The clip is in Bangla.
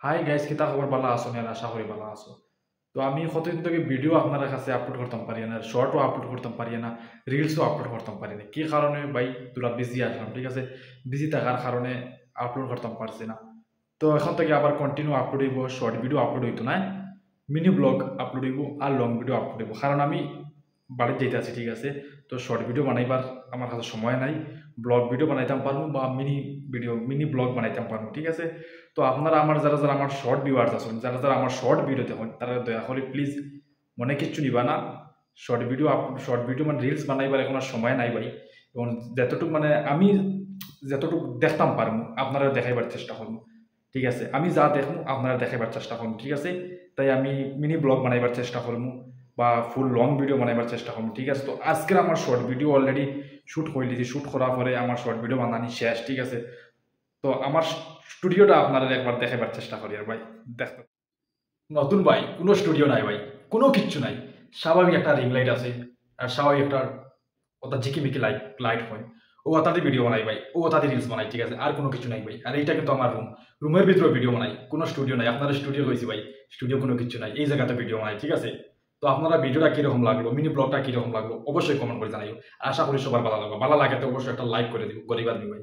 হাই গাইস, কিতা খবর? ভালো আছো? না, আশা করি ভালো আছো। তো আমি কতদিন থেকে ভিডিও আপনার কাছে আপলোড করতাম পারি না, শর্টও আপলোড করতাম পারি না, রিলসও আপলোড করতাম পারি না। কি কারণে ভাই? তোরা বিজি আসলাম, ঠিক আছে। বিজি থাকার কারণে আপলোড করতাম পারছি না। তো এখন থেকে আবার কন্টিনিউ আপলোড হইব, শর্ট ভিডিও আপলোড হইতো না, মিনি ব্লগ আপলোড হইব আর লং ভিডিও আপলোড হইব। কারণ আমি বাড়িতে যেতে আছি, ঠিক আছে। তো শর্ট ভিডিও বানাইবার আমার কাছে সময় নাই। ব্লগ ভিডিও বানাইতাম পারবো বা মিনি ব্লগ বানাইতাম পারবো, ঠিক আছে। তো আপনারা আমার যারা যারা আমার শর্ট ভিউয়ার্স আছেন, যারা যারা আমার শর্ট ভিডিও দেখুন, তারা দয়া করে প্লিজ মনে কিচ্ছু নিবা না। শর্ট ভিডিও মানে রিলস বানাইবার এখন আর সময় নাই ভাই। এবং যতটুকু মানে আমি যতটুকু দেখতাম পারবো আপনারা দেখাইবার চেষ্টা করবো, ঠিক আছে। আমি যা দেখবো আপনারা দেখাইবার চেষ্টা করবো, ঠিক আছে। তাই আমি মিনি ব্লগ বানাইবার চেষ্টা করবো বা ফুল লং ভিডিও বানাইবার চেষ্টা করবো, ঠিক আছে। তো আজকের আমার শর্ট ভিডিও অলরেডি শ্যুট করে দিয়েছি, শ্যুট করার পরে আমার শর্ট ভিডিও বানানি শেষ, ঠিক আছে। তো আমার স্টুডিওটা আপনারা একবার দেখাবার চেষ্টা করি আর ভাই দেখতে। নতুন ভাই কোনো স্টুডিও নাই ভাই, কোনো কিচ্ছু নাই। স্বাভাবিক একটা রিং লাইট আছে আর স্বাভাবিক একটা ওটা ঝিকিমিকি লাইট লাইট হয়। ও ওটাতে ভিডিও বানাই ভাই, ও ওটাতে রিলস বানাই, ঠিক আছে। আর কোনো কিছু নাই ভাই। আর এইটা কিন্তু আমার রুমের ভিতরে ভিডিও বানাই, কোনো স্টুডিও নাই। আপনারা স্টুডিও হয়েছি ভাই, স্টুডিও কোনো কিছু নাই, এই জায়গাতে ভিডিও বানাই, ঠিক আছে। তো আপনারা ভিডিওটা কিরকম লাগলো, মিনি ব্লগটা কিরকম লাগলো অবশ্যই কমেন্ট করে জানাইও। আশা করি সবার ভালো লাগবে। ভালো লাগে তো অবশ্যই একটা লাইক করে দিব, গরিব আদমি ভাই।